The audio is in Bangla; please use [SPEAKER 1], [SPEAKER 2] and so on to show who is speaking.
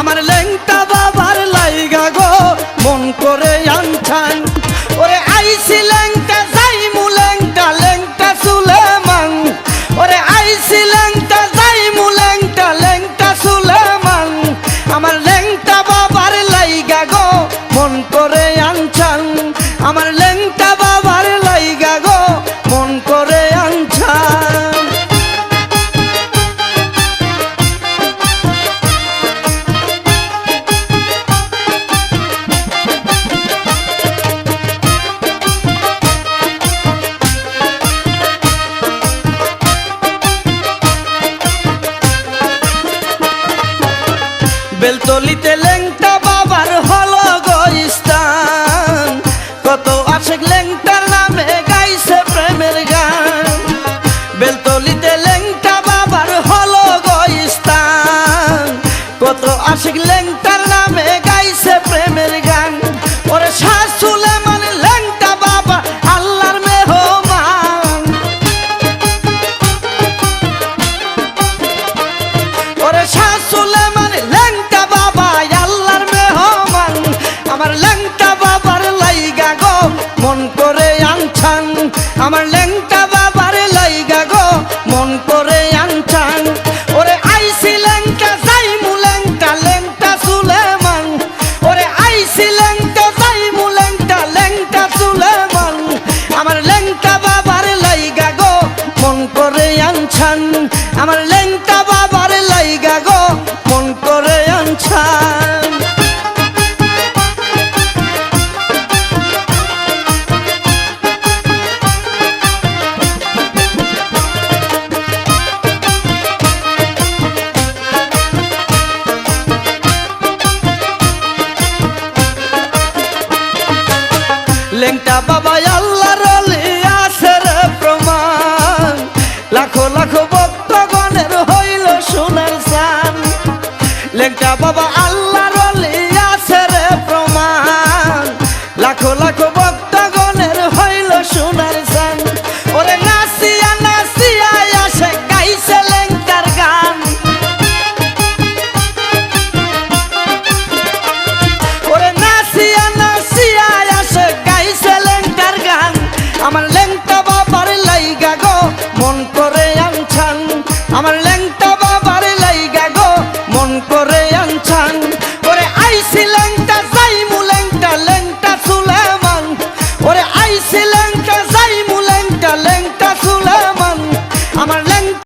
[SPEAKER 1] আমার লেংটা বাবার লাইগা গো মন করে আনছান ওরে আইছি লেংটা যাইমু লেংটা লেংটা সুলেমান ওরে আইছি লেংটা যাইমু লেংটা লেংটা সুলেমান আমার লেংটা বাবার লাইগা গো মন করে আনছান আমার লেংটা বাবার লাইগা গো মন করে আনছান বেলতলিতে লেংটা বাবার হলো গো স্থান কত আশেক লেংটার নামে গাইছে প্রেমের গান বেলতলিতে লেংটা বাবার হলো গো স্থান কত আশেক লেংটার নামে গাইছে প্রেমের গান ওরে শাহ সুলেমান লেংটা বাবা আল্লাহর মেহমান ওরে শাহ সুলেমান লেংটা বাবা আল্লাহর মেহমান আমার লেংটা বাবার লাইগা গো মন করে আনছান আমার লেংটা বাবার লাইগা গো মন করে আনছান ওরে আইছি লেংটা যাইমু লেংটা লেংটা সুলেমান ওরে আইছি লেংটা যাইমু লেংটা লেংটা সুলেমান আমার লেংটা বাবার লাইগা গো মন করে আনছান আমার লেংটা বাবার লাইগা গো মন করে আনছান লেংটা বাবা আল্লাহর ওলি আছে রে প্রমাণ লাখো লাখো ভক্তগণের হইল সোনার চান লেংটা বাবা